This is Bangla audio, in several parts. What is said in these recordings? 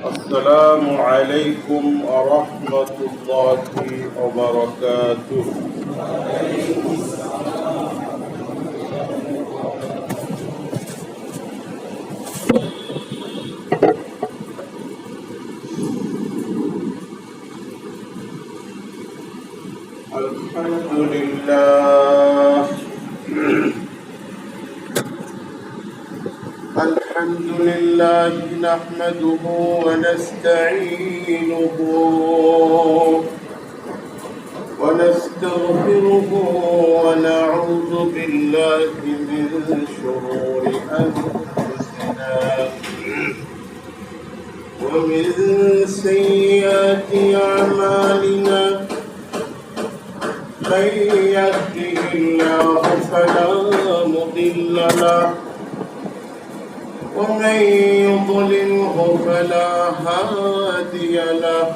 السلام عليكم ورحمة الله وبركاته. الحمد لله نحمده ونستعينه ونستغفره ونعوذ بالله من شرور أنفسنا ومن سيئات أعمالنا. من يهده الله فلا مضل له ومن يضلله فلا هادي له.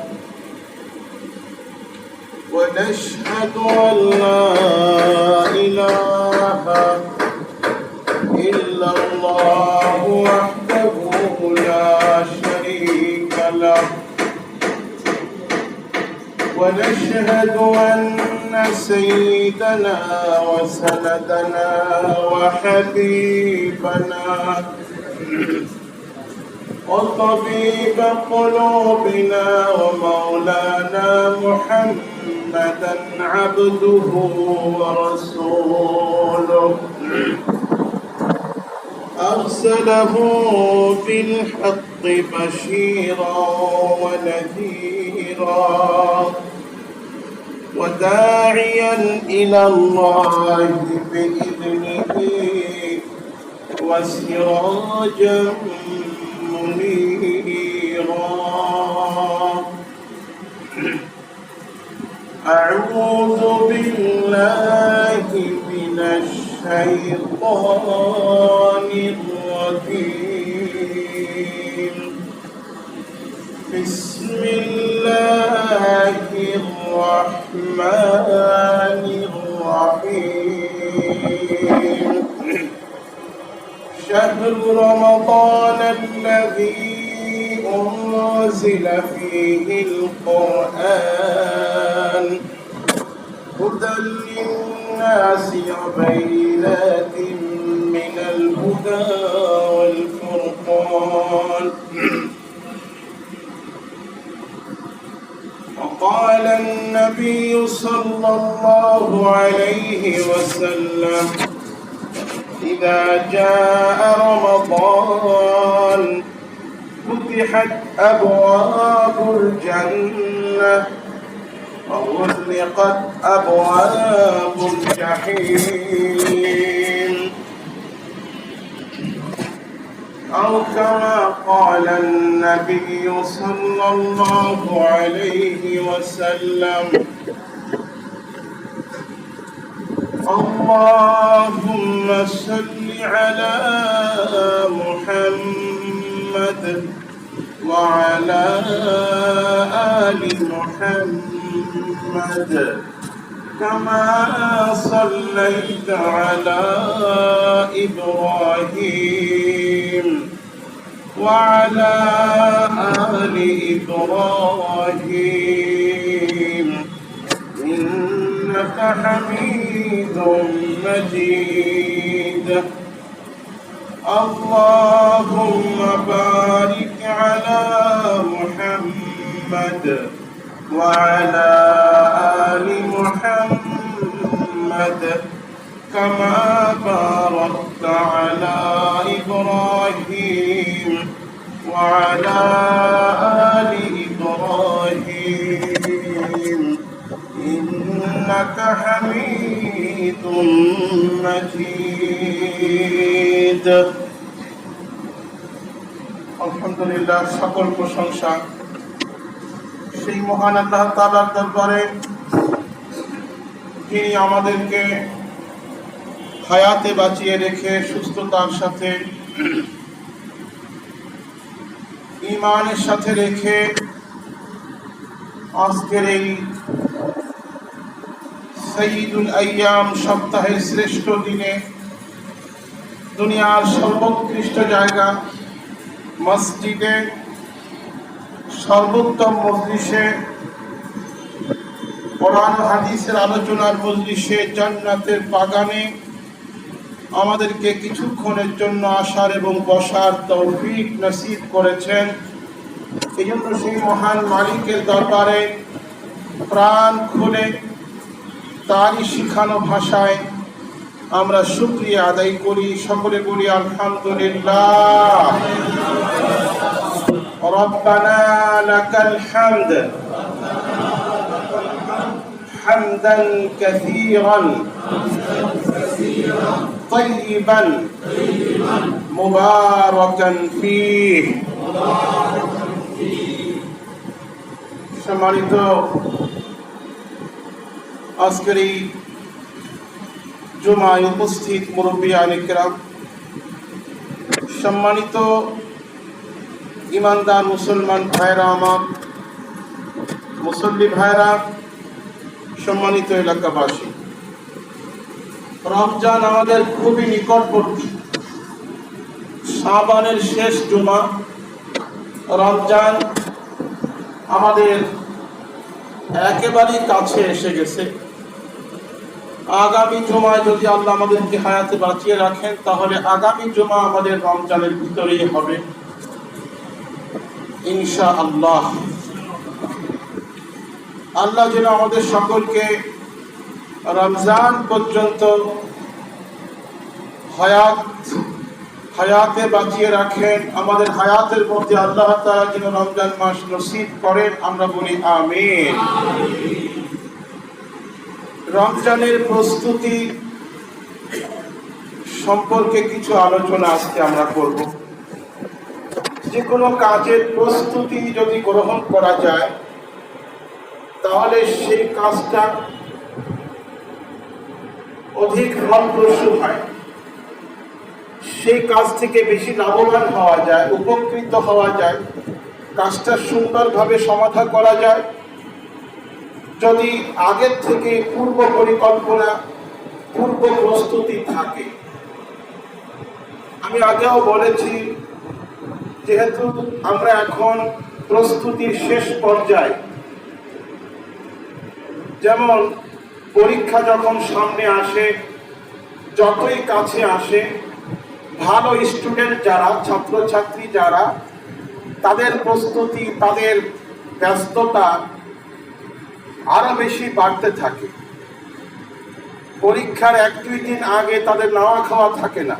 ونشهد أن لا إله إلا الله وحده لا شريك له. ونشهد أن سيدنا وسندنا وحبيبنا وطبيب قلوبنا ومولانا محمدا عبده ورسوله أرسله بالحق بشيرا ونذيرا وداعيا إلى الله بإذنه وسراجا منيرا. أعوذ بالله من الشيطان الرجيم. بسم الله الرحمن الرحيم. شهر رمضان الذي أنزل فيه القرآن هدى للناس وبينات من الهدى والفرقان. وقال النبي صلى الله عليه وسلم: إذا جاء رمضان فتحت أبواب الجنة وغلقت أبواب الجحيم، أو كما قال النبي صلى الله عليه وسلم: اللهم صل على محمد وعلى آل محمد كما صليت على إبراهيم وعلى آل إبراهيم إنك حميد مجيد. اللهم بارك على محمد وعلى آل محمد كما باركت على إبراهيم وعلى آل إبراهيم إنك حميد مجيد. আলহামদুলিল্লাহ, সকল প্রশংসা সেই মহান আল্লাহ তাআলার দরবারে, যিনি আমাদেরকে হায়াতে বাঁচিয়ে রেখে সুস্থতার সাথে ঈমানের সাথে রেখে আজকের এই সাইয়্যিদুল আইয়াম সপ্তাহের শ্রেষ্ঠ দিনে দুনিয়ার সর্বোৎকৃষ্ট জায়গা মসজিদে সর্বোত্তম মজলিসে, কোরআন হাদিসের আলোচনার মজলিসে, জান্নাতের বাগানে আমাদেরকে কিছুক্ষণের জন্য আসার এবং বসার তৌফিক নসিব করেছেন। এই জন্য সেই মহান মালিকের দরবারে প্রাণ খুলে তারই শিখানো ভাষায় আমরা শুকরিয়া আদায় করি। সকলে বলি আলহামদুলিল্লাহ। রব্বানা লাকাল হামদ হামদান কাসীরান طيبا মুবারাকান ফীহ। সম্মানিত আজকের এই জুমায় উপস্থিত মুরব্বিয়ানে কেরাম, সম্মানিত ইমানদার মুসলমান ভাইরা, আমার মুসল্লি ভাইরা, সম্মানিত এলাকাবাসী, রমজান আমাদের খুবই নিকটবর্তী। শাবানের শেষ জুমা, রমজান আমাদের একেবারেই কাছে এসে গেছে। আগামী জুমায় যদি আল্লাহ আমাদেরকে হায়াতে বাঁচিয়ে রাখেন, তাহলে আগামী জুমা আমাদের রমজানের ভিতরেই হবে ইনশাআল্লাহ। আল্লাহ যেন আমাদের সকলকে রমজান পর্যন্ত হায়াতে বাঁচিয়ে রাখেন। আমাদের হায়াতের মধ্যে আল্লাহ তাআলা যেন রমজান মাস নসিব করেন, আমরা বলি আমিন। রমজানের প্রস্তুতি সম্পর্কে কিছু আলোচনা আজকে আমরা করব। যে কোনো কাজের প্রস্তুতি যদি গ্রহণ করা যায়, তাহলে সেই কাজটা অধিক ফলপ্রসূ হয়, সেই কাজ থেকে বেশি লাভবান হওয়া যায়, উপকৃত হওয়া যায়, কাজটা সুন্দরভাবে সমাধা করা যায় যদি আগের থেকে পূর্ব পরিকল্পনা, পূর্ব প্রস্তুতি থাকে। আমি আগেও বলেছি, যেহেতু আমরা এখন প্রস্তুতির শেষ পর্যায়ে, যেমন পরীক্ষা যখন সামনে আসে, যতই কাছে আসে, ভালো স্টুডেন্ট যারা, ছাত্রছাত্রী যারা, তাদের প্রস্তুতি, তাদের ব্যস্ততা আরো বেশি বাড়তে থাকে। পরীক্ষার 1-2 দিন আগে তাদের নাওয়া খাওয়া থাকে না,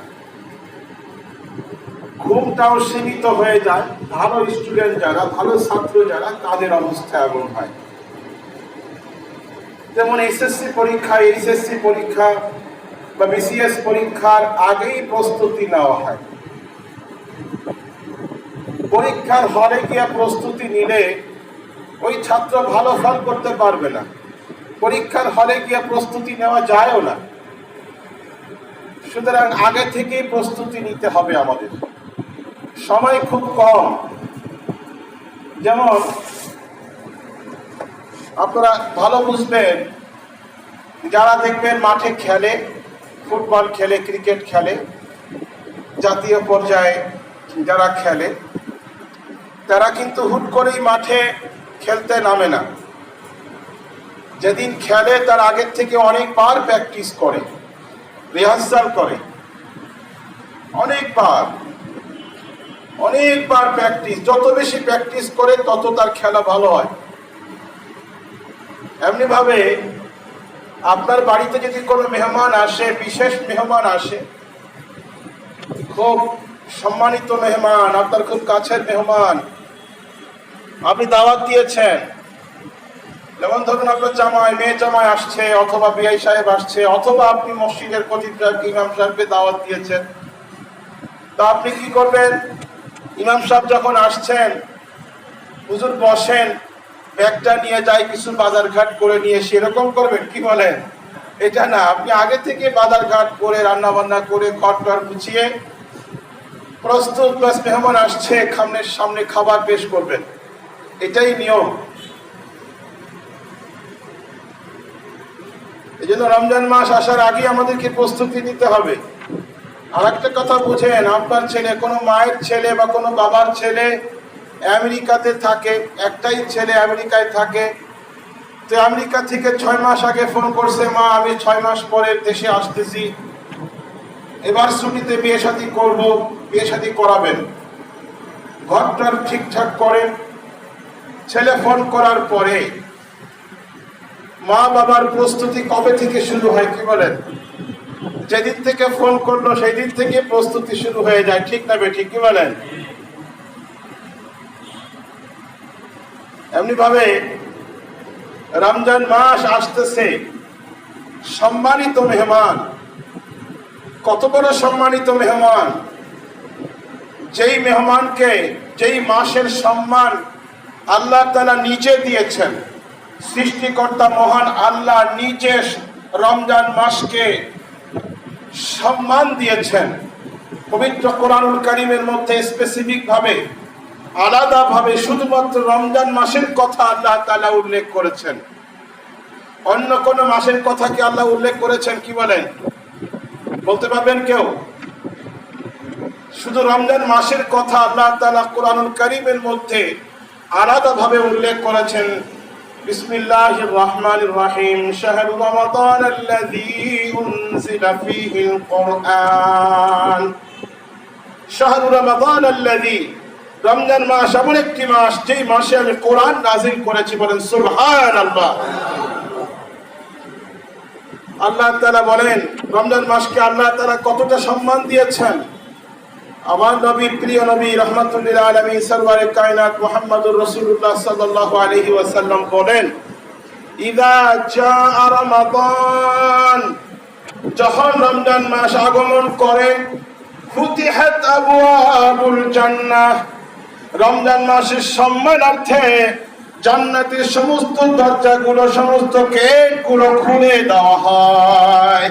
ঘুমটাও সীমিত হয়ে যায়। ভালো স্টুডেন্ট যারা, ভালো ছাত্র যারা, তাদের অবস্থা এমন হয়। যেমন এসএসসি পরীক্ষা, এইচএসসি পরীক্ষা বা বিসিএস পরীক্ষার আগেই প্রস্তুতি নেওয়া হয়। পরীক্ষার হলে গিয়ে প্রস্তুতি নিলে ওই ছাত্র ভালো ফল করতে পারবে না, পরীক্ষার হলে গিয়ে প্রস্তুতি নেওয়া যায়ও না। সুতরাং আগে থেকেই প্রস্তুতি নিতে হবে আমাদের। সময় খুব কম। যেমন আপনারা ভালো বুঝবেন, যারা দেখবেন মাঠে খেলে, ফুটবল খেলে, ক্রিকেট খেলে, জাতীয় পর্যায়ে যারা খেলে, তারা কিন্তু হুট করেই মাঠে খেলতে নামে না। যেদিন খেলে তার আগের থেকে অনেকবার প্র্যাকটিস করে, রিহার্সাল করে, অনেকবার প্র্যাকটিস। যত বেশি প্র্যাকটিস করে তত তার খেলা ভালো হয়। এমনি ভাবে আপনার বাড়িতে যদি কোনো মেহমান আসে, বিশেষ মেহমান আসে, খুব সম্মানিত মেহমান, আপনার খুব কাছের মেহমান, আপনি দাওয়াত দিয়েছেন, যেমন ধরুন আপনার জামাই, মেয়ে জামাই আসছে, অথবা বিআই সাহেব আসছে, অথবা আপনি মসজিদের খতিব সাহেব, ইমাম সাহেবকে দাওয়াত দিয়েছেন, তা আপনি কি করবেন? ইমাম সাহেব যখন আসছেন, হুজুর বসেন, ব্যাগটা নিয়ে যাই, কিছু বাজার ঘাট করে নিয়ে সেরকম করবেন? কি বলেন? এটা না। আপনি আগে থেকে বাজার ঘাট করে, রান্না বান্না করে, ঘর গুছিয়ে প্রস্তুত, প্লাস মেহমান আসছে, সামনে খাবার পেশ করবেন। এটাই নিয়ম। এই জন্য রমজান মাস আসার আগে আমাদেরকে প্রস্তুতি নিতে হবে। আর একটা কথা বুঝেন, আপনার ছেলে, কোনো মায়ের ছেলে বা কোনো বাবার ছেলে আমেরিকাতে থাকে, একটাই ছেলে আমেরিকায় থাকে। তো আমেরিকা থেকে 6 মাস আগে ফোন করছে, মা আমি 6 মাস পরে দেশে আসতেছি, এবার ছুটিতে বিয়ে শাদী করবো, বিয়ে শাদী করাবেন, ঘরটার ঠিকঠাক করে। ছেলে ফোন করার পরে মা বাবার প্রস্তুতি কবে থেকে শুরু হয় কি বলেন? যেদিন থেকে ফোন করলো সেই দিন থেকে প্রস্তুতি শুরু হয়ে যায়, ঠিক না ঠিক কি বলেন? এমনি ভাবে রমজান মাস আসতেছে, সম্মানিত মেহমান, কত বড় সম্মানিত মেহমান! যেই মেহমানকে, যেই মাসের সম্মান আল্লাহ তাআলা নিজে দিয়েছেন, সৃষ্টিকর্তা মহান আল্লাহ নিজে রমজান মাসকে সম্মান দিয়েছেন। পবিত্র কোরআনুল কারীমের মধ্যে স্পেসিফিক ভাবে, আলাদা ভাবে শুধুমাত্র রমজান মাসের কথা আল্লাহ তাআলা উল্লেখ করেছেন। অন্য কোন মাসের কথা কি আল্লাহ উল্লেখ করেছেন কি বলেন? বলতে পারবেন কেউ? শুধু রমজান মাসের কথা আল্লাহ তাআলা কোরআনুল কারীমের মধ্যে আলাদা ভাবে উল্লেখ করেছেন। বিসমিল্লাহির রহমানির রহিম, শাহরু রমাদানাল্লাযী উনজিলা ফীহিল কুরআন। শাহরু রমাদানাল্লাযী, রমজান মাস এমন একটি মাস যেই মাসে আমি কোরআন নাযিল করেছি। বলেন সুবহানাল্লাহ। আল্লাহ তাআলা বলেন রমজান মাসকে আল্লাহ তাআলা কতটা সম্মান দিয়েছেন। আমার নবী, প্রিয় নবী রাহমাতুল লিল আলামিন সরওয়ারে কায়নাত মুহাম্মদুর রাসূলুল্লাহ সাল্লাল্লাহু আলাইহি ওয়াসাল্লাম বলেন, ইযা জাআ রমাদান, যখন রমজান মাস আগমন করে, ফুতিহাত আবওয়াবুল জান্নাহ, রমজান মাসের সম্মানার্থে জান্নাতের সমস্ত দরজাগুলো, সমস্ত গেটগুলো খুলে দেওয়া হয়।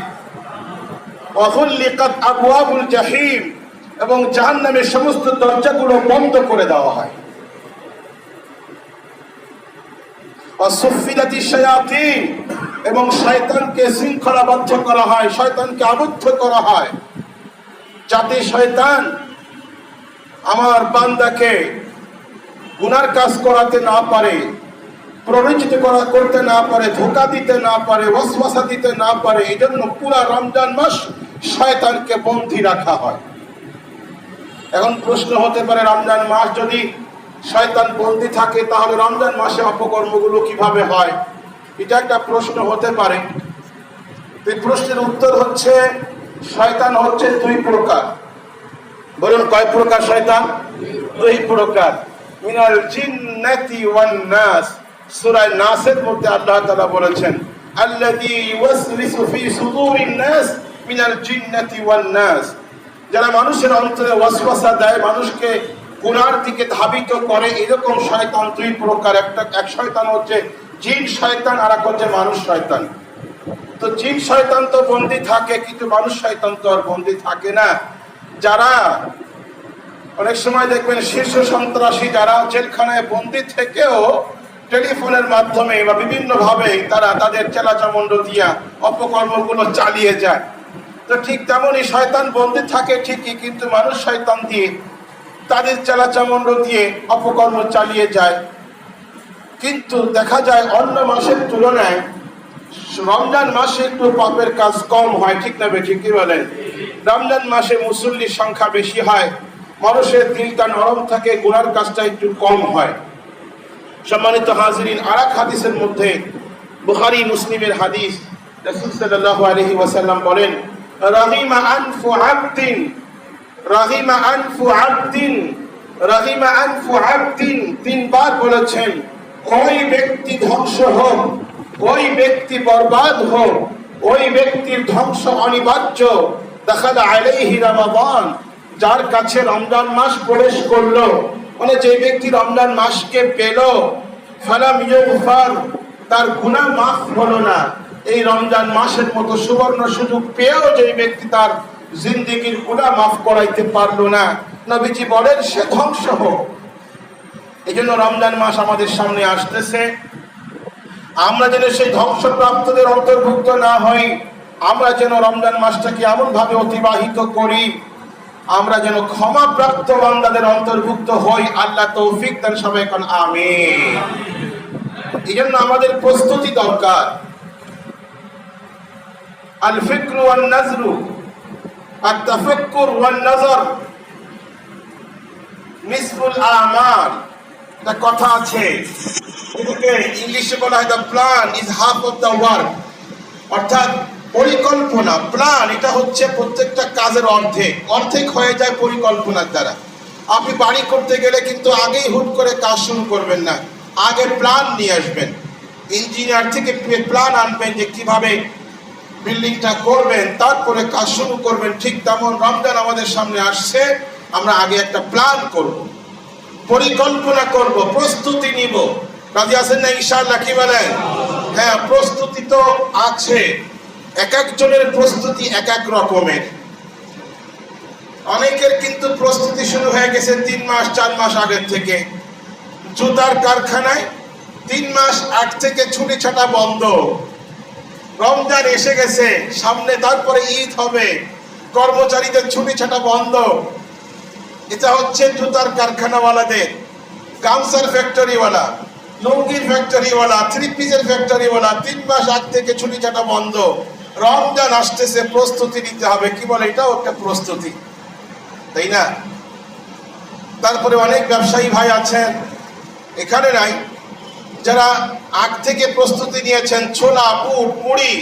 ওয়া গুলিকাত আবওয়াবুল জাহিম, এবং জাহান্নামের সমস্ত দরজাগুলো বন্ধ করে দেওয়া হয়। ওয়া সুফিলাতিশ শায়াতিন, এবং শয়তানকে শৃঙ্খলাবদ্ধ করা হয়, শয়তানকে আবদ্ধ করা হয়, যাতে শয়তান আমার বান্দাকে গুনার কাজ করাতে না পারে, প্ররোচিত করতে না পারে, ধোঁকা দিতে না পারে, ওয়াসওয়াসা দিতে না পারে। এই জন্য পুরা রমজান মাস শয়তানকে বন্দী রাখা হয়। এখন প্রশ্ন হতে পারে, রমজান মাস যদি শয়তান বন্দী থাকে তাহলে রমজান মাসে অপকর্মগুলো কিভাবে হয়? এটা একটা প্রশ্ন হতে পারে। এই প্রশ্নের উত্তর হচ্ছে, শয়তান হচ্ছে 2 প্রকার। বলুন কয় প্রকার শয়তান? 2 প্রকার। মিনাল জিন্নাতি ওয়ান নাস, সূরা নাসের মধ্যে আল্লাহ তাআলা বলেছেন, আল্লাযী ইউওয়াসওয়িসু ফি সুদুরিন নাস মিনাল জিন্নাতি ওয়ান নাস, যারা মানুষের অন্তরে ওয়াসওয়াসা দেয়, মানুষকে গুনার দিকে ধাবিত করে, এরকম শয়তান 2 প্রকার। এক শয়তান হচ্ছে জিন শয়তান, আর এক হচ্ছে মানুষ শয়তান। তো জিন শয়তান তো বন্দী থাকে, কিন্তু মানুষ শয়তান তো আর বন্দী থাকে না। যারা অনেক সময় দেখবেন শীর্ষ সন্ত্রাসী, যারা জেলখানায় বন্দী থেকেও টেলিফোনের মাধ্যমে বা বিভিন্ন ভাবে তারা তাদের চেলাচামুন্ড দিয়া অপকর্মগুলো চালিয়ে যায়। তো ঠিক তেমনই শয়তান বন্দী থাকে ঠিকই, কিন্তু মানুষ শয়তান দিয়ে তাদের চেলাচামুন্ড দিয়ে অপকর্ম চালিয়ে যায়। কিন্তু দেখা যায় অন্য মাসের তুলনায় রমজান মাসে একটু পাপের কাজ কম হয়, ঠিক না ঠিক কি বলেন? রমজান মাসে মুসল্লির সংখ্যা বেশি হয়, মানুষের দিলটা নরম থাকে, গুনার কাজটা একটু কম হয়। সম্মানিত হাজিরিন, আরেক হাদিসের মধ্যে, বুখারী মুসলিমের হাদিস, রাসূল সাল্লাল্লাহু আলাইহি ওয়াসাল্লাম বলেন, রাগিমা আনফু আবদিন, রাগিমা আনফু আবদিন, রাগিমা আনফু আবদিন, 3 বার বলেছেন, ওই ব্যক্তি ধ্বংস হোক, ওই ব্যক্তি বরবাদ হোক, ওই ব্যক্তির ধ্বংস অনিবার্য। দাখালা আলাইহি রমাদান, যার কাছে রমজান মাস প্রবেশ করলো, মানে যে ব্যক্তি রমজান মাসকে পেল, ফালাম ইউগফার, তার গুনাহ মাফ হলো না। এই রমজান মাসের মতো সুবর্ণ সুযোগ পেয়েও যে ব্যক্তি তার জিন্দেগির গুনাহ মাফ করাইতে পারলো না, নবীজি বলেন সে ধ্বংস হোক। এই জন্য রমজান মাস আমাদের সামনে আসতেছে, আমরা যেন সেই ধ্বংসপ্রাপ্তদের অন্তর্ভুক্ত না হই। আমরা যেন রমজান মাসটাকে এমন ভাবে অতিবাহিত করি আমরা যেন ক্ষমাপ্রাপ্ত বান্দাদের অন্তর্ভুক্ত হই। আল্লাহ তৌফিক দান, সবাই এখন আমিন। এই জন্য আমাদের প্রস্তুতি দরকার। আল ফিকরু ওয়ান নাজরু আত তাফাক্কুর ওয়ান নাজর নিসফুল আমাল। একটা কথা আছে, এটাকে ইংলিশে বলা হয় the plan is half of the work. অর্থাৎ পরিকল্পনা, প্ল্যান, এটা হচ্ছে প্রত্যেকটা কাজের অর্ধেক হয়ে যায় পরিকল্পনার দ্বারা। আপনি বাড়ি করতে গেলে কিন্তু আগেই হুট করে কাজ শুরু করবেন না, আগে প্ল্যান নিয়ে আসবেন। ইঞ্জিনিয়ার থেকে প্ল্যান আনবেন যে কিভাবে বিল্ডিংটা করবেন, তারপরে কাজ শুরু করবেন। ঠিক তেমন রমজান আমাদের সামনে আসছে, আমরা আগে একটা প্ল্যান করব, পরিকল্পনা করব, প্রস্তুতি নিব। রাজি আছেন না ইনশাআল্লাহ? কি বলেন? হ্যাঁ, প্রস্তুতি তো আছে। এক একজনের প্রস্তুতি এক এক রকমের। অনেকের কিন্তু প্রস্তুতি শুরু হয়ে গেছে 3 মাস 4 মাস আগের থেকে। জুতার কারখানায় 3 মাস আগ থেকে ছুটি ছাটা বন্ধ। রমজান এসে গেছে সামনে, তারপরে ঈদ হবে, কর্মচারীদের ছুটি ছাটা বন্ধ। এটা হচ্ছে জুতার কারখানাওয়ালাদের, গামছার ফ্যাক্টরিওয়ালা, লুঙ্গির ফ্যাক্টরিওয়ালা, 3 পিসের ফ্যাক্টরিওয়ালা। 3 মাস আগ থেকে ছুটি ছাটা বন্ধ। রমজান আসতেছে, প্রস্তুতি নিতে হবে। কি বলে? এটাও একটা প্রস্তুতি, তাই না? তারপরে অনেক ব্যবসায়ী ভাই আছেন, এখানে নাই, যারা আগ থেকে প্রস্তুতি নিয়েছেন। ছোলা, বুট, মুড়ি,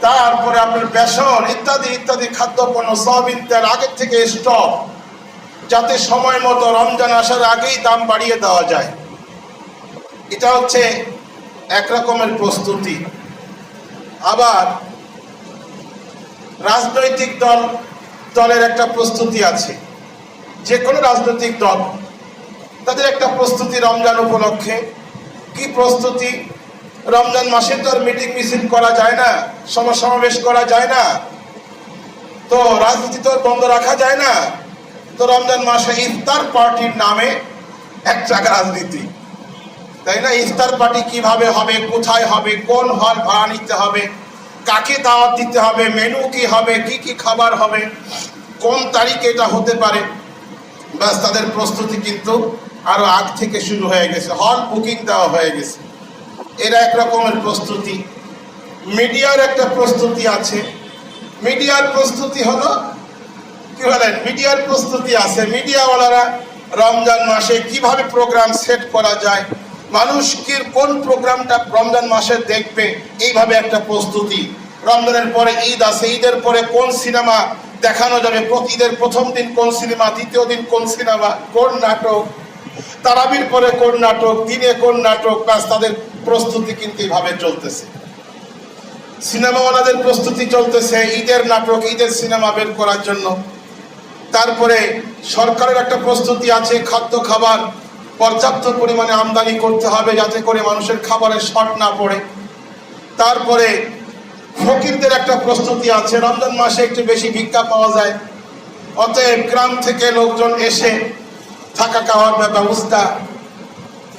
তারপরে আপনার বেসন ইত্যাদি ইত্যাদি খাদ্যপণ্য, সয়াবিন তেল আগের থেকে স্টক, যাতে সময় মতো রমজান আসার আগেই দাম বাড়িয়ে দেওয়া যায়। এটা হচ্ছে এক রকমের প্রস্তুতি। আবার রাজনৈতিক দলের একটা প্রস্তুতি আছে। যে কোনো রাজনৈতিক দল, তাদের একটা প্রস্তুতি রমজান উপলক্ষে। কি প্রস্তুতি? রমজান মাসে তো আর মিটিং মিছিল করা যায় না, সমাবেশ করা যায় না, তো রাজনীতি তো বন্ধ রাখা যায় না। তো রমজান মাসে ইফতার পার্টির নামে একটা রাজনীতি, তাই না? ইফতার পার্টি কিভাবে হবে, কোথায় হবে, কোন হল ভাড়া নিতে হবে, কাকে দাওয়াত দিতে হবে, মেনু কি হবে, কি কি খাবার হবে, কোন তারিখে এটা হতে পারে। ব্যাস, তাদের প্রস্তুতি কিন্তু আরো আগ থেকে শুরু হয়ে গেছে, হল বুকিং দেওয়া হয়ে গেছে। এরা এক রকমের প্রস্তুতি। মিডিয়ার একটা প্রস্তুতি আছে। মিডিয়ার প্রস্তুতি হলো, কি বলেন, মিডিয়ার প্রস্তুতি আছে। মিডিয়াওয়ালারা রমজান মাসে কিভাবে প্রোগ্রাম সেট করা যায়, মানুষ কি কোন প্রোগ্রামটা রমজান মাসে দেখবে, এইভাবে একটা প্রস্তুতি। রমজানের পরে ঈদ আছে, ঈদের পরে কোন সিনেমা দেখানো যাবে, ঈদের প্রথম দিন কোন সিনেমা, দ্বিতীয় দিন কোন সিনেমা, কোন নাটক, তারাবির পরে কোন নাটক, দিনে কোন নাটক। ব্যাস, তাদের প্রস্তুতি কিন্তু এইভাবে চলতেছে। সিনেমাওয়ালাদের প্রস্তুতি চলতেছে ঈদের নাটক, ঈদের সিনেমা বের করার জন্য। তারপরে সরকারের একটা প্রস্তুতি আছে, খাদ্য খাবার পর্যাপ্ত পরিমাণে আমদানি করতে হবে, যাতে করে মানুষের খাবারের শর্ট না পড়ে। তারপরে ফকিরদের একটা প্রস্তুতি আছে, রমজান মাসে একটু বেশি ভিক্ষা পাওয়া যায়, অতএব গ্রাম থেকে লোকজন এসে থাকা খাওয়ার ব্যবস্থা,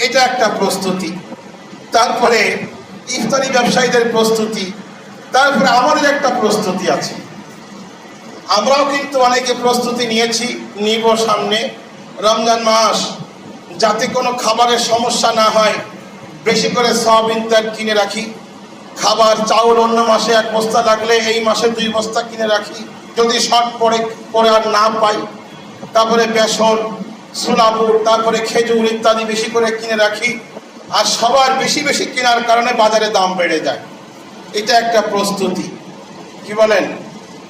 এটা একটা প্রস্তুতি। তারপরে ইফতারি ব্যবসায়ীদের প্রস্তুতি। তারপরে আমাদের একটা প্রস্তুতি আছে, আমরাও কিন্তু অনেকে প্রস্তুতি নিয়েছি, নিব সামনে। রমজান মাস যাতে কোনো খাবারের সমস্যা না হয়, বেশি করে সয়াবিন তেল কিনে রাখি। খাবার চাউল অন্য মাসে 1 বস্তা লাগলে এই মাসে 2 বস্তা কিনে রাখি, যদি শর্ট পরে আর না পাই। তারপরে বেসন, ছোলা, বুট, তারপরে খেজুর ইত্যাদি বেশি করে কিনে রাখি। আর সবার বেশি বেশি কেনার কারণে বাজারে দাম বেড়ে যায়। এটা একটা প্রস্তুতি। কি বলেন?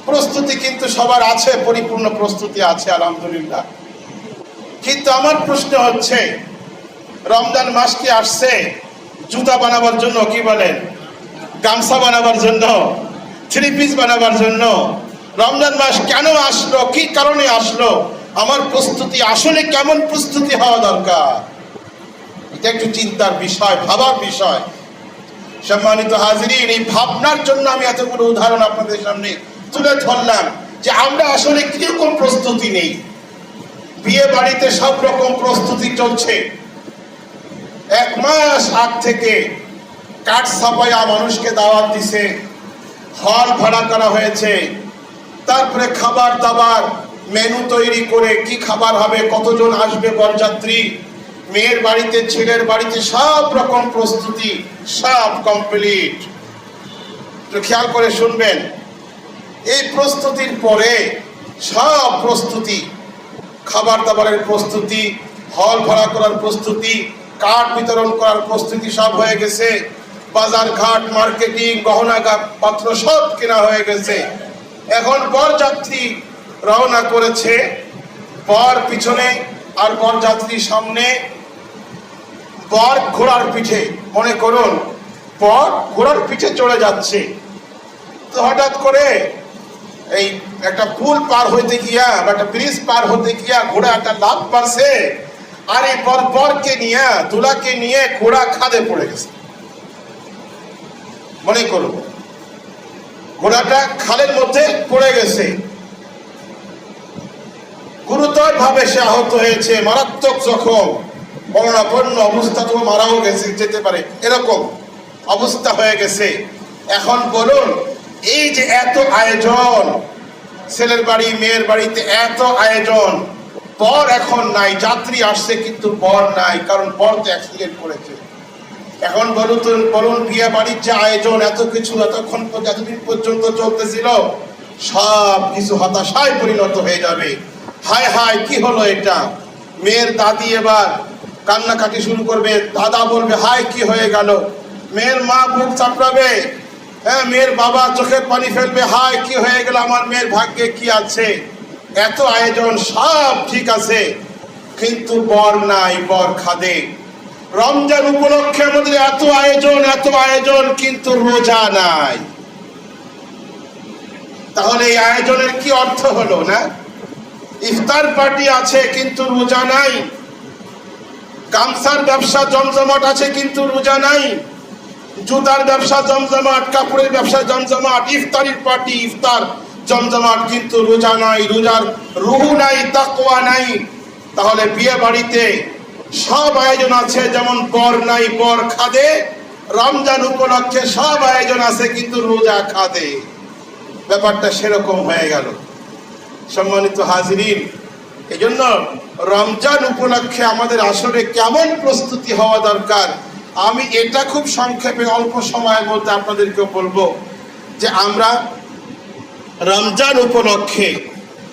প্রস্তুতি কিন্তু সবার আছে, পরিপূর্ণ প্রস্তুতি আছে আলহামদুলিল্লাহ। কিন্তু আমার প্রশ্ন হচ্ছে, রমজান মাস কি আসছে জুতা বানাবার জন্য, কি বলেন, গামছা বানাবার জন্য, 3 পিস বানাবার জন্য? রমজান মাস কেন আসলো, কি কারণে আসলো, আমার প্রস্তুতি আসলে কেমন প্রস্তুতি হওয়া দরকার? এটা একটু চিন্তার বিষয়, ভাবার বিষয়। সম্মানিত হাজিরিন, এই ভাবনার জন্য আমি এতগুলো উদাহরণ আপনাদের সামনে তুলে ধরলাম যে আমরা আসলে কিরকম প্রস্তুতি নেই। বিয়ে বাড়িতে সব রকম প্রস্তুতি চলছে। 1 মাস আগ থেকে কাঠ ছাপাইয়া মানুষকে দাওয়াত দিছে, হল ভাড়া করা হয়েছে, তারপরে খাবার দাবার মেনু তৈরি করে কি খাবার হবে, কতজন আসবে বরযাত্রী, মেয়ের বাড়িতে ছেলের বাড়িতে সব রকম প্রস্তুতি, সব কমপ্লিট। তো খেয়াল করে শুনবেন, এই প্রস্তুতির পরে সব প্রস্তুতি, খাবার দাবারের প্রস্তুতি, হল ভাড়া করার প্রস্তুতি, কার্ড বিতরণ করার প্রস্তুতি সব হয়ে গেছে, বাজার ঘাট মার্কেটিং গহনা পাত্র সব কেনা হয়ে গেছে। এখন বরযাত্রী রওনা করেছে, বর পিছনে আর বরযাত্রী সামনে, বর ঘোড়ার পিঠে। মনে করুন বর ঘোড়ার পিঠে চলে যাচ্ছে, তো হঠাৎ করে এই একটা পুল পার হইতে গিয়া বা একটা ব্রিজ পার হতে গিয়া ঘোড়া একটা লাফ মারছে, আর এই বরকে নিয়ে দুলাকে নিয়ে ঘোড়া খাদে পড়ে গেছে। মনে করুন ঘোড়াটা খালের মধ্যে পড়ে গেছে, গুরুতর ভাবে সে আহত হয়েছে, মারাত্মক জখম, মরণাপন্ন অবস্থা, তো মারাও গেছে যেতে পারে, এরকম অবস্থা হয়ে গেছে। এখন বলুন, এই যে এত আয়োজন, ছেলের বাড়ি মেয়ের বাড়িতে এত আয়োজন, বর এখন নাই, যাত্রী আসছে কিন্তু বর নাই, কারণ বর তো অ্যাক্সিডেন্ট করেছে। এখন বলুন বিয়ে বাড়ির যে আয়োজন, এত কিছু এতদিন পর্যন্ত চলতেছিল, সব কিছু হতাশায় পরিণত হয়ে যাবে। হায় হায় কি হলো এটা। মেয়ের দাদি এবার কান্নাকাটি শুরু করবে, দাদা বলবে হায় কি হয়ে গেল, মেয়ের মা বুক চাপড়াবে, হ্যাঁ মেয়ের বাবা চোখের পানি ফেলবে, হায় কি হয়ে গেল, আমার মেয়ের ভাগ্যে কি আছে। এত আয়োজন সব ঠিক আছে, কিন্তু বর নাই, বর খাদে। রমজান উপলক্ষে আমাদের এত আয়োজন, কিন্তু রোজা নাই। তাহলে এই আয়োজনের কি অর্থ হলো না? ইফতার পার্টি আছে কিন্তু রোজা নাই, গামছার ব্যবসা জমজমাট আছে কিন্তু রোজা নাই, জুতার ব্যবসা জমজমাট, কাপড়ের ব্যবসা জমজমাট, ইফতারির পার্টি ইফতার জমজমাট, কিন্তু রোজা নাই, রোজার রুহ নাই, তাকওয়া নাই। তাহলে বিয়ে বাড়িতে সব আয়োজন আছে, যেমন বর নাই বর খাদে, রমজান উপলক্ষে সব আয়োজন আছে কিন্তু রোজা খাদে। ব্যাপারটা সেরকম হয়ে গেল। সম্মানিত হাজিরিন, এই জন্য রমজান উপলক্ষে আমাদের আসলে কেমন প্রস্তুতি হওয়া দরকার, আমি এটা খুব সংক্ষেপে অল্প সময়ের মধ্যে আপনাদেরকে বলবো। যে আমরা রমজান উপলক্ষে,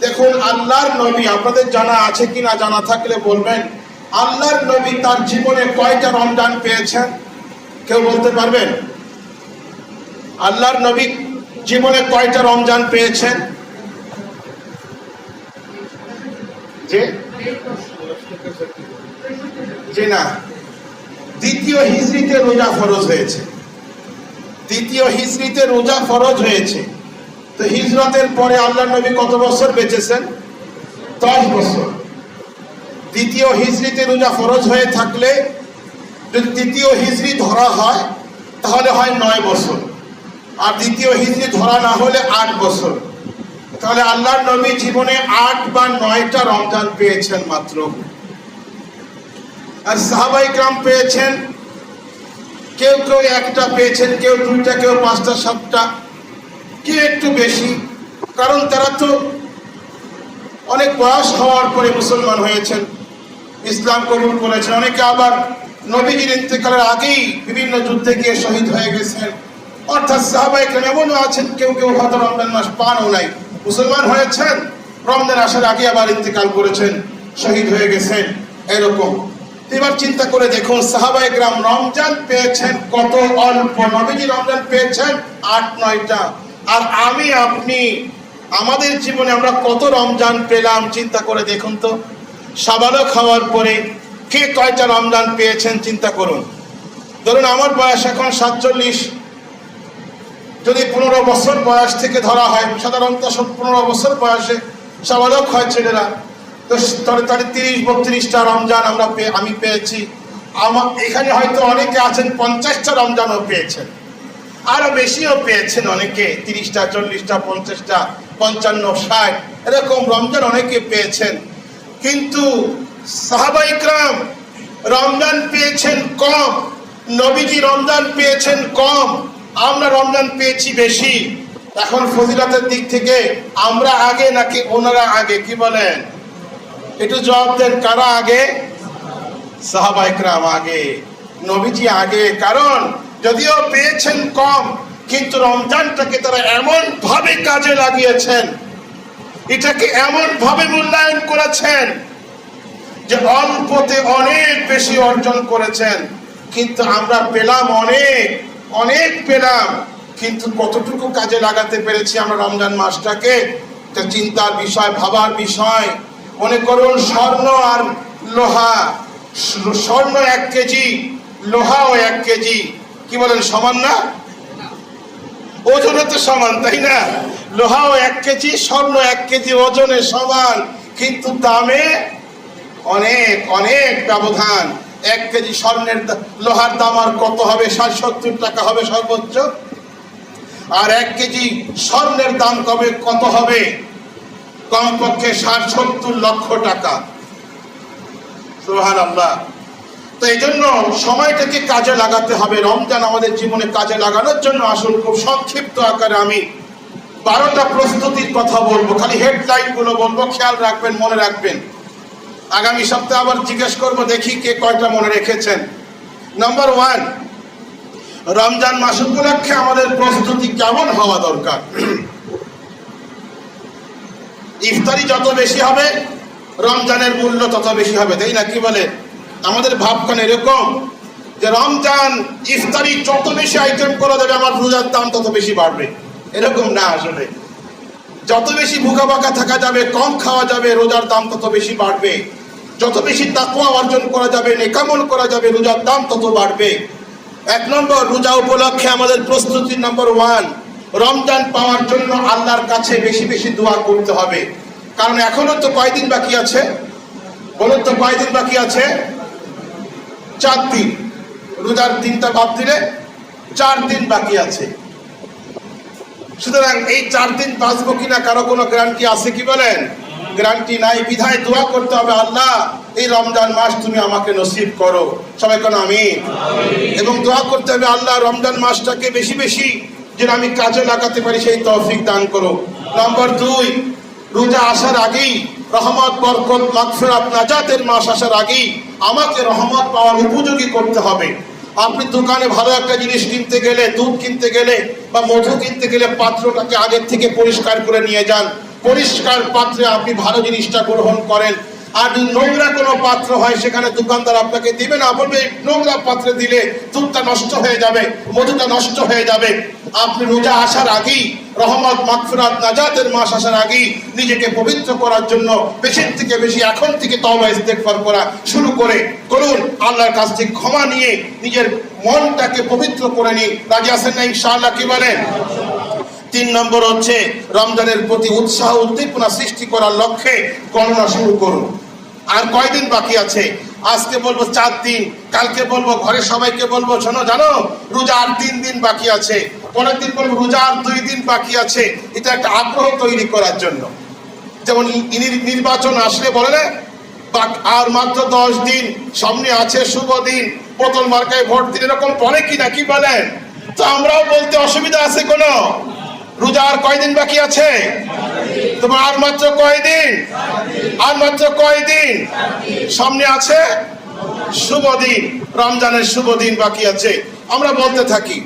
দেখুন আল্লাহর নবী, আপনাদের জানা আছে কিনা জানা থাকলে বলবেন, আল্লাহর নবী তার জীবনে কয়টা রমজান পেয়েছেন? কেউ বলতে পারবেন? আল্লাহর নবী জীবনে কয়টা রমজান পেয়েছেন? যে না, দ্বিতীয় হিজরিতে রোজা ফরজ হয়েছে, দ্বিতীয় হিজরিতে রোজা ফরজ হয়েছে। তো হিজরতের পরে আল্লাহর নবী কত বছর বেঁচেছেন? 10 বছর। দ্বিতীয় হিজরিতে রোজা ফরজ হয়ে থাকলে যদি দ্বিতীয় হিজরি ধরা হয় তাহলে হয় 9 বছর, আর দ্বিতীয় হিজরি ধরা না হলে 8 বছর। তাহলে আল্লাহর নবী জীবনে 8 বা 9টা রমজান পেয়েছেন মাত্র। আর সাহাবায়ে কেরাম পেয়েছেন, কেউ কেউ 1টা পেয়েছেন, কেউ 2টা, কেউ 5টা 7টা, কেউ একটু বেশি, কারণ তারা তো অনেক বয়স হওয়ার পরে মুসলমান হয়েছেন, ইসলাম কবুল করেছেন। অনেকে আবার নবীজির ইন্তেকালের আগেই বিভিন্ন যুদ্ধে গিয়ে শহীদ হয়ে গেছেন। অর্থাৎ সাহাবায়ে কেরাম এমনও আছেন, কেউ কেউ হয়তো রমজান মাস পানও নাই, মুসলমান হয়েছেন, রমজান আসার আগে আবার ইন্তেকাল করেছেন, শহীদ হয়ে গেছেন, এরকম। এবার চিন্তা করে দেখুন, সাহাবায়ে কেরাম রমজান পেয়েছেন কত অল্প, নবীজি রমজান পেয়েছেন 8-9টা। আর আমি আপনি আমাদের জীবনে আমরা কত রমজান পেলাম চিন্তা করে দেখুন তো। সাবালক খাওয়ার পরে কে কয়টা রমজান পেয়েছেন চিন্তা করুন। ধরুন আমার বয়স এখন 47, যদি 15 বছর বয়স থেকে ধরা হয়, সাধারণত 15 বছর বয়সে সাবালক হয় ছেলেরা, তো তাহলে 30-32টা রমজান আমি পেয়েছি। এখানে হয়তো অনেকে আছেন 50টা রমজানও পেয়েছেন, আরো বেশিও পেয়েছেন অনেকে, 30টা 40টা 50টা 55 60 এরকম রমজান অনেকে পেয়েছেন। কিন্তু সাহাবায়ে কেরাম রমজান পেয়েছেন কম, নবীজি রমজান পেয়েছেন কম, আমরা রমজান পেয়েছি বেশি। এখন ফজিলতের দিক থেকে আমরা আগে নাকি ওনারা আগে, কি বলেন? একটু জবাব দেন, কারা আগে? সাহাবায়ে কেরাম আগে, নবীজি আগে। কারণ যদিও পেয়েছেন কম, কিন্তু রমজানটাকে তারা এমন ভাবে কাজে লাগিয়েছেন, এটাকে এমন ভাবে মূল্যায়ন করেছেন যে অল্পতে অনেক বেশি অর্জন করেছেন। কিন্তু আমরা পেলাম অনেক অনেক পেলাম, কিন্তু কতটুকু কাজে লাগাতে পেরেছি আমরা রমজান মাসটাকে, এটা চিন্তার বিষয়, ভাবার বিষয়। মনে করুন স্বর্ণ আর লোহা, স্বর্ণ 1 কেজি, লোহাও 1 কেজি, কি বলেন সমান না? ওজনে তো সমান, তাই না? লোহাও 1 কেজি, স্বর্ণ 1 কেজি, ওজনে সমান, কিন্তু দামে অনেক অনেক ব্যবধান। 1 কেজি স্বর্ণের লোহার দাম আর কত হবে? 60-70 টাকা হবে সর্বোচ্চ। আর 1 কেজি স্বর্ণের দাম কত হবে? কমপক্ষে 60-70 লক্ষ টাকা। সুবহানাল্লাহ। তো এই জন্য সময়টাকে কাজে লাগাতে হবে। রমজান আমাদের জীবনে কাজে লাগানোর জন্য আসুন খুব সংক্ষিপ্ত আকারে আমি 12টা প্রস্তুতির কথা বলবো, খালি হেডলাইন গুলো বলবো, খেয়াল রাখবেন, মনে রাখবেন। আগামী সপ্তাহে আবার জিজ্ঞেস করবো, দেখি কে কয়টা মনে রেখেছেন। নাম্বার 1, রমজান মাস উপলক্ষে আমাদের প্রস্তুতি কেমন হওয়া দরকার? ইফতারি যত বেশি হবে রমজানের মূল্য তত বেশি হবে, তাই না? কি বলে? আমাদের ভাবখান এরকম যে রমজান ইফতারি যত বেশি আইটেম করা যাবে আমার রোজার দাম তত বেশি বাড়বে, এরকম না। আসলে যত বেশি ভুকা বাঁকা থাকা যাবে, কম খাওয়া যাবে, রোজার দাম তত বেশি বাড়বে। যত বেশি তাকওয়া অর্জন করা যাবে, নেকামল করা যাবে, রোজার দাম তত বাড়বে। 1 নম্বর, রোজা উপলক্ষে আমাদের প্রস্তুতি নাম্বার 1, রমজান পাওয়ার জন্য আল্লাহর কাছে বেশি বেশি দোয়া করতে হবে। কারণ এখনো তো কয়দিন বাকি আছে? বলুন তো, কয়দিন বাকি আছে? 4 দিন। রোজার দিনটা বাদ দিলে 4 দিন বাকি আছে। সুতরাং এই 4 দিন বাঁচবো কিনা কারো কোনো গ্যারান্টি আছে? কি বলেন? গ্যারান্টি নাই। বিধায় দোয়া করতে হবে, আল্লাহ এই রমজান মাস তুমি আমাকে নসিব করো। সবাই কোন আমিন। এবং দোয়া করতে হবে, আল্লাহ রমজান মাসটাকে বেশি বেশি যেন আমি কাজে লাগাতে পারি সেই তৌফিক দান করো। নাম্বার 2, রোজা আসার আগেই, রহমত, বরকত, মাগফিরাত, নাজাতের মাস আসার আগেই আমাকে রহমত পাওয়ার উপযোগী করতে হবে। আপনি দোকানে ভালো একটা জিনিস কিনতে গেলে, দুধ কিনতে গেলে বা মধু কিনতে গেলে পাত্রটাকে আগের থেকে পরিষ্কার করে নিয়ে যান। পরিষ্কার পাত্রে আপনি ভালো জিনিসটা গ্রহণ করেন। আর যদি নোংরা কোনো পাত্র হয় সেখানে দোকানদার আপনাকে দিবে না, বলবে নোংরা পাত্রে দিলে দুধটা নষ্ট হয়ে যাবে, মধুটা নষ্ট হয়ে যাবে। আপনি রোজা আসার আগেই, রহমত, মাগফিরাত, নাজাতের মাস আসার আগেই নিজেকে পবিত্র করার জন্য বেশি থেকে বেশি এখন থেকে তওবা ইস্তেগফার করা শুরু করুন। আল্লাহর কাছ থেকে ক্ষমা নিয়ে নিজের মনটাকে পবিত্র করে নিন। রাজি আছেন না ইনশাআল্লাহ? কি বলেন? 3 নম্বর হচ্ছে রমজানের প্রতি উৎসাহ উদ্দীপনা সৃষ্টি করার লক্ষ্যে গণনা শুরু করুন। আর কয়দিন বাকি আছে? আজকে বলবো 4 দিন, কালকে বলবো, ঘরে সবাইকে বলবো, শোনো জানো রোজা আর 3 দিন বাকি আছে, পরের দিন বলবো রোজা আর 2 দিন বাকি আছে। এটা একটা আগ্রহ তৈরি করার জন্য। যেমন নির্বাচন আসলে বলে না, আর মাত্র 10 দিন, সামনে আছে শুভ দিন, বোতল মার্কায় ভোট দিন, এরকম পরে কিনা, কি বলেন? তো আমরাও বলতে অসুবিধা আছে কোনো? রোজা আর কয়দিন বাকি আছে? তোমার আর মাত্র কয়দিন? আর মাত্র কয়দিন? সামনে আছে শুভ দিন, রমজানের শুভ দিন বাকি আছে। আমরা বলতে থাকি।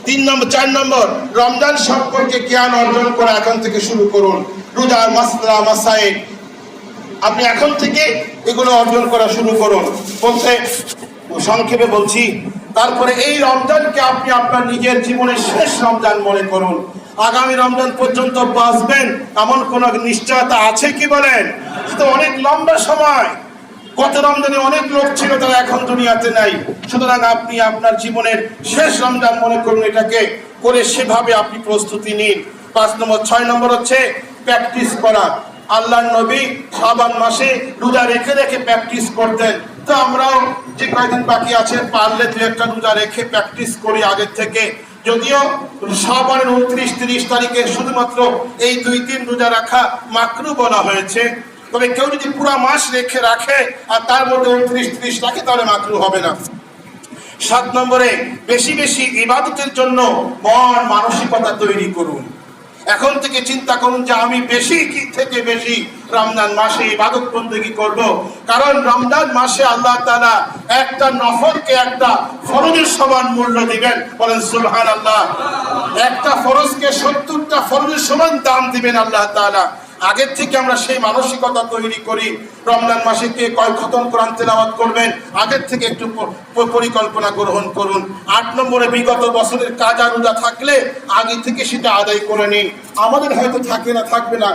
4 নম্বর, রমজান সম্পর্কে জ্ঞান অর্জন করা এখন থেকে শুরু করুন। রোজার মাসলা মাসাইল আপনি এখন থেকে এগুলো অর্জন করা শুরু করুন। বলতে সংক্ষেপে বলছি, তারপরে এই রমজানকে আপনি আপনার নিজের জীবনের শেষ রমজান মনে করুন। আগামী রমজান পর্যন্ত বাঁচবেন এমন কোন নিশ্চয়তা আছে? কি বলেন? তো অনেক লম্বা সময়, গত রমজানে অনেক লোক ছিল তারা এখন দুনিয়াতে নাই। সুতরাং আপনি আপনার জীবনের শেষ রমজান মনে করুন, এটাকে করে সেভাবে আপনি প্রস্তুতি নিন। 5 নম্বর 6 নম্বর হচ্ছে প্র্যাকটিস করা। আল্লাহর নবী শাবান মাসে রোজা রেখে রেখে প্র্যাকটিস করতেন। তো আমরাও যে কয়দিন বাকি আছে পারলে 2-1টা রোজা রেখে প্র্যাকটিস করি আগের থেকে। যদিও শাবানের 29-30 তারিখে শুধুমাত্র এই 2-3 রোজা রাখা মাকরু বলা হয়েছে, তবে কেউ যদি পুরো মাস রেখে রাখে আর তার মধ্যে 29-30 রাখে তাহলে মাকরু হবে না। 7 নম্বরে বেশি বেশি ইবাদতের জন্য মন মানসিকতা তৈরি করুন। এখন থেকে চিন্তা করুন যে আমি বেশি থেকে বেশি রমজান মাসে ইবাদত বন্দেগী করব। কারণ রমজান মাসে আল্লাহ তাআলা একটা নফলকে একটা ফরজের সমান মূল্য দিবেন। বলেন সুবহানাল্লাহ। একটা ফরজকে 70টা ফরজের সমান দাম দিবেন আল্লাহ তাআলা। আগের থেকে আমরা সেই মানসিকতা তৈরি করি। রমজান মাসে কে কয় খতম কোরআন তেলাওয়াত করবেন, আগের থেকে একটু পরিকল্পনা গ্রহণ করুন। 8 নম্বরে বিগত বছরের কাজা রোজা থাকলে আগে থেকে সেটা আদায় করে নিন। আমাদের হয়তো থাকবে না,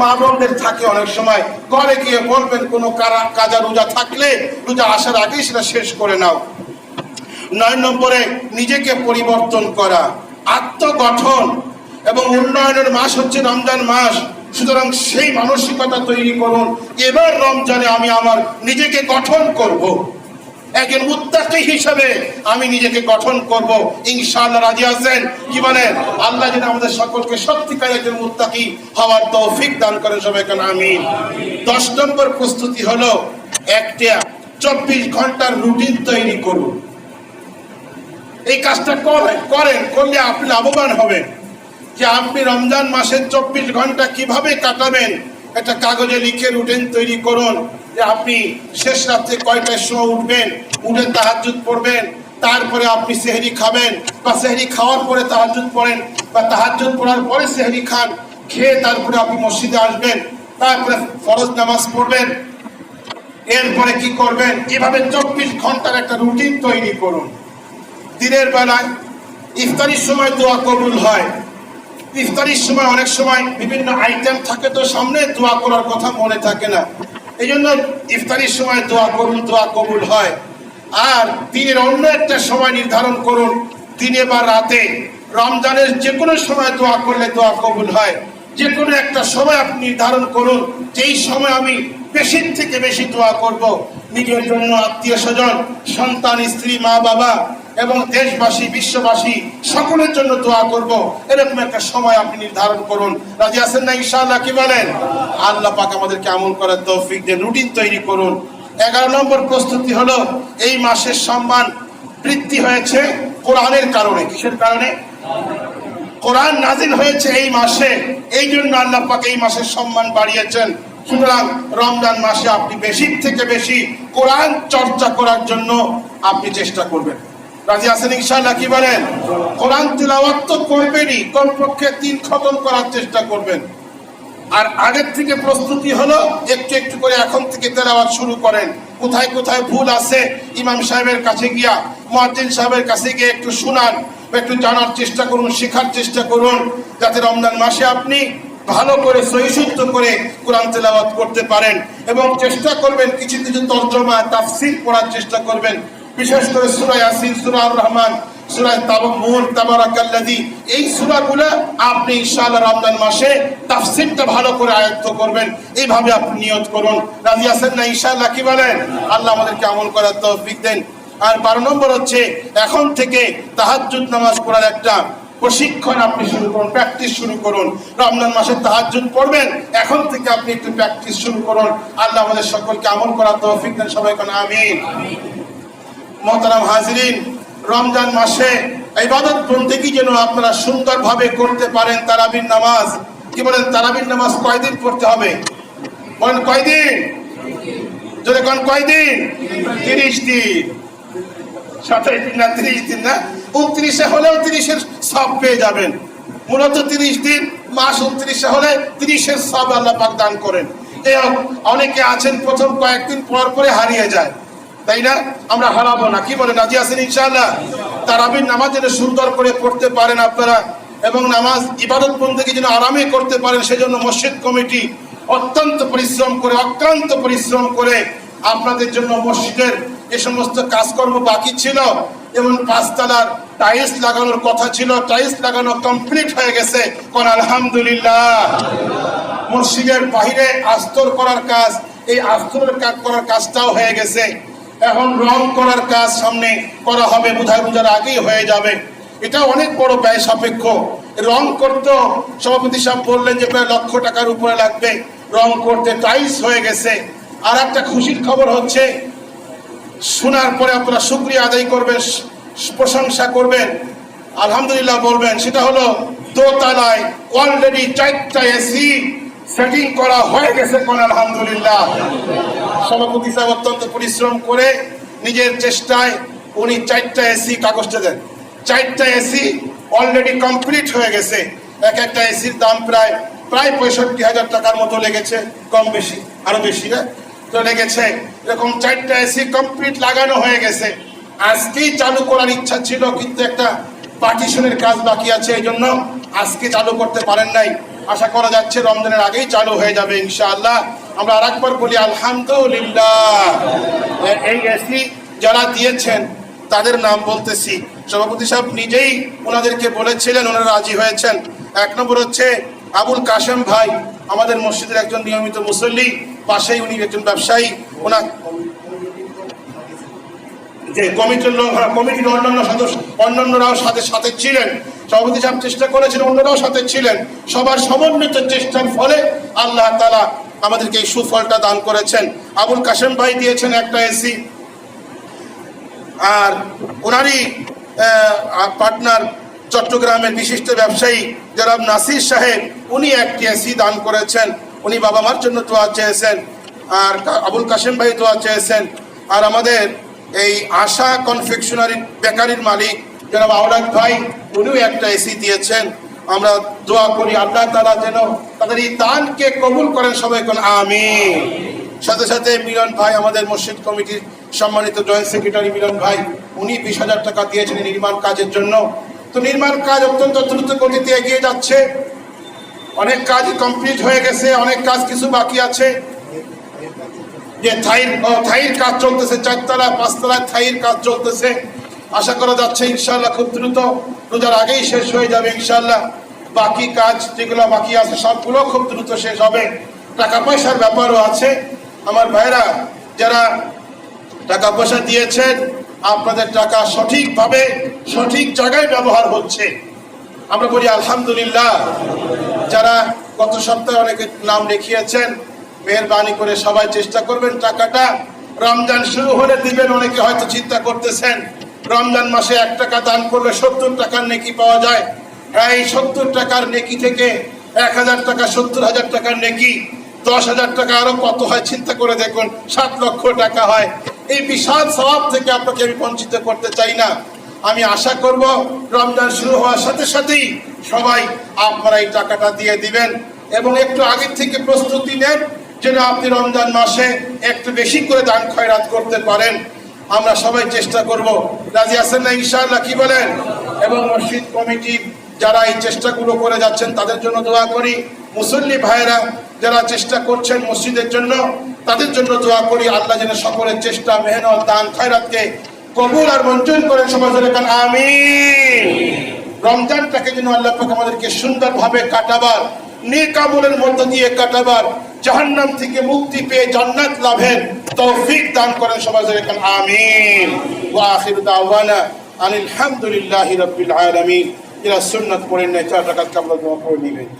মা বোনদের থাকে অনেক সময়। ঘরে গিয়ে বলবেন কোনো কাজা রোজা থাকলে রোজা আসার আগেই সেটা শেষ করে নাও। 9 নম্বরে নিজেকে পরিবর্তন করা, আত্মগঠন এবং উন্নয়নের মাস হচ্ছে রমজান মাস। সুতরাং সেই মানসিকতা তৈরি করুন, এবার রমজানে আমি আমার নিজেকে গঠন করব, একজন মুত্তাকি হিসেবে আমি নিজেকে গঠন করব। ইনশাআল্লাহ রাজি আছেন? কি বলেন? আল্লাহ যেন আমাদের সকলকে সত্যিকার একজন মুত্তাকি হওয়ার তৌফিক দান করেন। সবাই কেন আমিন। 10 নম্বর প্রস্তুতি হলো একটা 24 ঘন্টার রুটিন তৈরি করুন। এই কাজটা করলে আপনি লাভবান হবেন। যে আপনি রমজান মাসের 24 ঘন্টা কিভাবে কাটাবেন, একটা কাগজে লিখে রুটিন তৈরি করুন। যে আপনি শেষ রাত্রে কয়টার সময় উঠবেন, উঠে তাহাজ্জুদ পড়বেন, তারপরে আপনি সেহরি খাবেন, বা সেহরি খাওয়ার পরে তাহাজ্জুদ পড়েন, বা তাহাজ্জুদ পড়ার পরে সেহরি খান, খেয়ে তারপরে আপনি মসজিদে আসবেন, তারপরে ফরজ নামাজ পড়বেন, এরপরে কি করবেন। এভাবে 24 ঘন্টার একটা রুটিন তৈরি করুন। দিনের বেলায় ইফতারির সময় দোয়া কবুল হয়। ইফতারির সময় অনেক সময় বিভিন্ন আইটেম থাকে, তো সামনে দোয়া করার কথা মনে থাকে না। এই জন্য ইফতারির সময় দোয়া করুন, দোয়া কবুল হয়। আর দিনের অন্য একটা সময় নির্ধারণ করুন, দিনে বা রাতে। রমজানের যে কোনো সময় দোয়া করলে দোয়া কবুল হয়। যে কোনো একটা সময় আপনি নির্ধারণ করুন, যেই সময় আমি বেশি থেকে বেশি দোয়া করব। নিজের জন্য, আত্মীয় স্বজন, সন্তান, স্ত্রী, মা বাবা এবং দেশবাসী, বিশ্ববাসী সকলের জন্য দোয়া করব। এরকম একটা সময় আপনি নির্ধারণ করুন। রাজি আছেন না ইনশাআল্লাহ? কি বলেন? আল্লাহ পাক আমাদেরকে আমল করার তৌফিক দেন। রুটিন তৈরি করুন। 11 নম্বর প্রস্তুতি হলো এই মাসের সম্মান বৃদ্ধি হয়েছে কোরআনের কারণে। কিসের কারণে? কোরআন নাজিল হয়েছে এই মাসে, এই জন্য আল্লাহ পাক এই মাসের সম্মান বাড়িয়েছেন। সুতরাং রমজান মাসে আপনি বেশি থেকে বেশি কোরআন চর্চা করার জন্য আপনি চেষ্টা করবেন। রাজি আছেন ইনশাআল্লাহ? কি বলেন? কোরআন তিলাওয়াত তো করবেনই, কমপক্ষে 3 খতম করার চেষ্টা করবেন। আর আগের থেকে প্রস্তুতি হলো একটু একটু করে এখন থেকে তেলাওয়াত শুরু করেন। কোথায় কোথায় ভুল আছে ইমাম সাহেবের কাছে গিয়া, মুয়াজ্জিন সাহেবের কাছে গিয়ে একটু শুনান, একটু জানার চেষ্টা করুন, শেখার চেষ্টা করুন, যাতে রমজান মাসে আপনি ভালো করে সহিশুদ্ধ করে কোরআন তেলাওয়াত করতে পারেন। এবং চেষ্টা করবেন কিছু কিছু তরজমা, তাফসীর পড়ার চেষ্টা করবেন। বিশেষ করে সূরা ইয়াসিন, সূরা আর রহমান, সূরা তাবারাকাল্লাযী, এই সূরাগুলো আপনি ইনশাআল্লাহ রমজান মাসে তাফসীরটা ভালো করে আয়ত্ত করবেন। এইভাবে আপনি নিয়ত করুন। রাজি আছেন না ইনশাআল্লাহ? কি বলেন? আল্লাহ আমাদেরকে আমল করার তৌফিক দেন। আর 12 নম্বর হচ্ছে এখন থেকে তাহাজ্জুদ নামাজ পড়ার একটা প্রশিক্ষণ আপনি শুরু করুন, প্র্যাকটিস শুরু করুন। রমজান মাসে তাহাজ্জুদ পড়বেন, এখন থেকে আপনি একটু প্র্যাকটিস শুরু করুন। আল্লাহ আমাদের সকলকে আমল করার তৌফিক দেন। সবাই কোন আমিন। মোহতারাম হাজিরিন, রমজান মাসে ইবাদত বন্দেগী যেন আপনারা সুন্দরভাবে করতে পারেন। তারাবির নামাজ, কি বলেন? তারাবির নামাজ কয়দিন পড়তে হবে? বলেন কয়দিন? যদি কোন কয়দিন? 30 দিন। 27 দিন না, 30 দিন না, 29-এ হলেও 30-এর সব পেয়ে যাবেন। মূলত 30 দিন, মাস 29-এ হলে 30-এর সব আল্লাহ পাক দান করেন। অনেকে আছেন প্রথম কয়েকদিন পর পরে হারিয়ে যায়, তাই না? আমরা হারাবো না। কি বলেন? রাজি আছেন ইনশাআল্লাহ? তারাবির নামাজ যেন সুন্দর করে পড়তে পারেন আপনারা, এবং নামাজ ইবাদত বন্দেগী যেন আরামে করতে পারেন, সেজন্য মসজিদ কমিটি অত্যন্ত পরিশ্রম করে, অক্লান্ত পরিশ্রম করে আপনাদের জন্য মসজিদের যে সমস্ত কাজকর্ম বাকি ছিল, এবং 5 তলার টাইলস লাগানোর কথা ছিল, টাইলস লাগানো কমপ্লিট হয়ে গেছে। কোন আলহামদুলিল্লাহ। মসজিদের বাইরে আস্তর করার কাজ, এই আস্তরের কাজ করার কাজটাও হয়ে গেছে। এখন রং করার কাজ সামনে করা হবে, বোধহয় রোজার আগেই হয়ে যাবে। এটা অনেক বড় ব্যয় সাপেক্ষ। রং করতে সভাপতি সাহেব বললেন যে প্রায় 1 লক্ষ টাকার উপরে লাগবে রং করতে। টাইলস হয়ে গেছে। আর একটা খুশির খবর হচ্ছে, শোনার পরে আপনারা শুকরিয়া আদায় করবেন, প্রশংসা করবেন, আলহামদুলিল্লাহ বলবেন। সেটা হলো দোতলায় অলরেডি 4টা এসি সেটিং করা হয়ে গেছে, কোন আলহামদুলিল্লাহ। সভাপতি সাহেব অত্যন্ত পরিশ্রম করে নিজের চেষ্টায় উনি 4টা এসি, কাগজটা দেন, 4টা এসি অলরেডি কমপ্লিট হয়ে গেছে। এক একটা এসির দাম প্রায় 65,000 টাকার মতো লেগেছে, কম বেশি, আরো বেশি না তো লেগেছে। এরকম 4টা এসি কমপ্লিট লাগানো হয়ে গেছে। আজকেই চালু করার ইচ্ছা ছিল, কিন্তু একটা পার্টিশনের কাজ বাকি আছে, এই জন্য আজকে চালু করতে পারেন নাই। আশা করা যাচ্ছে রমজানের আগেই চালু হয়ে যাবে ইনশাআল্লাহ। আমরা আরেকবার বলি আলহামদুলিল্লাহ। এই এসি যারা দিয়েছেন তাদের নাম বলতেছি। সভাপতি সাহেব নিজেই ওনাদেরকে বলেছিলেন, ওনারা রাজি হয়েছেন। 1 নম্বর হচ্ছে আবুল কাশেম ভাই, আমাদের মসজিদের একজন নিয়মিত মুসল্লি, পাশেই উনি একজন ব্যবসায়ী। ওনার যে কমিটির অন্যান্য সদস্য, অন্যান্যরাও সাথে ছিলেন। সভাপতি সাহেব চেষ্টা করেছেন, অন্যরাও সাথে ছিলেন। সবার সমন্বিত চেষ্টার ফলে আল্লাহ তাআলা আমাদেরকে এই সুফলটা দান করেছেন। আবুল কাশেম ভাই দিয়েছেন 1টা এসি, আর ওনারই পার্টনার চট্টগ্রামের বিশিষ্ট ব্যবসায়ী জনাব নাসির সাহেব, উনি 1টি এসি দান করেছেন। উনি বাবা মার জন্য দোয়া চেয়েছেন, আর আবুল কাশেম ভাই দোয়া চেয়েছেন। আর আমাদের এই আশা কনফেকশনারি বেকারির মালিক জনাব আওলাদ ভাই, উনিও 1টা এসি দিয়েছেন। আমরা দোয়া করি আল্লাহ তাআলা যেন তাদের এই দানকে কবুল করেন, সবাই কোন আমিন। সাথে সাথে মিলন ভাই, আমাদের মসজিদ কমিটির সম্মানিত জয়েন্ট সেক্রেটারি মিলন ভাই, উনি 20,000 টাকা দিয়েছেন নির্মাণ কাজের জন্য। তো নির্মাণ কাজ অত্যন্ত দ্রুত গতিতে এগিয়ে যাচ্ছে, অনেক কাজ কমপ্লিট হয়ে গেছে, অনেক কাজ কিছু বাকি আছে। যে থাইর কাজ চলতেছে, 4 তলা 5 তলায় থাইর কাজ চলতেছে। আশা করা যাচ্ছে ইনশাআল্লাহ খুব দ্রুত রোজার আগেই শেষ হয়ে যাবে ইনশাআল্লাহ। বাকি কাজ যেগুলো বাকি আছে সবগুলো খুব দ্রুত শেষ হবে। টাকা পয়সার ব্যাপারও আছে। আমার ভাইরা যারা টাকা পয়সা দিয়েছেন, আপনাদের টাকা সঠিকভাবে সঠিক জায়গায় ব্যবহার হচ্ছে, আমরা বলি আলহামদুলিল্লাহ। যারা গত সপ্তাহে অনেকে নাম লিখিয়েছেন, মেহেরবানি করে সবাই চেষ্টা করবেন টাকাটা রমজান শুরু হলে দিবেন। অনেকে হয়তো চিন্তা করতেছেন রমজান মাসে 1 টাকা দান করলে 70 টাকার নেকি পাওয়া যায়। এই 70 টাকার নেকি থেকে 1,000 টাকা, 70,000 টাকার নেকি, 10,000 টাকা আরো কত হয় চিন্তা করে দেখুন, 7 লক্ষ টাকা হয়। এই বিশাল সওয়াব থেকে আপনাকে আমি বঞ্চিত করতে চাই না। আমি আশা করব রমজান শুরু হওয়ার সাথে সাথেই সবাই আপনারা এই টাকাটা দিয়ে দিবেন, এবং একটু আগের থেকে প্রস্তুতি নেন যেন আপনি রমজান মাসে একটু বেশি করে দান খয়রাত করতে পারেন। আমরা সবাই চেষ্টা করব। রাজি আছেন না ইনশাআল্লাহ, কি বলেন? এবং মসজিদ কমিটির যারা এই চেষ্টাগুলো করে যাচ্ছেন তাদের জন্য দোয়া করি। মুসল্লি ভাইয়েরা যারা চেষ্টা করছেন মসজিদের জন্য, তাদের জন্য দোয়া করি। আল্লাহ যেন সকলের চেষ্টা, মেহনত, দান খয়রাতকে কবুল আর মঞ্জুর করেন, সবাই বলেন আমিন। রমজানটাকে যেন আল্লাহ পাক আমাদেরকে সুন্দরভাবে কাটাবার, নেক আমলের মধ্য দিয়ে কাটাবার, জাহান্নাম থেকে মুক্তি পেয়ে জান্নাত লাভের তৌফিক দান করেন, সবাই বলেন আমিন। ওয়া আখিরু দাওয়ানা আনিল হামদুলিল্লাহি রাব্বিল আলামিন। এরা সুন্নাত পড়েন না, 4 রাকাত কাবলা দোয়া পড়ে নেবেন।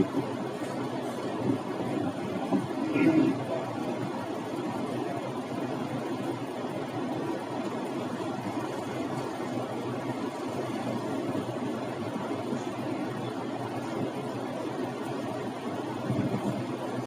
Thank you.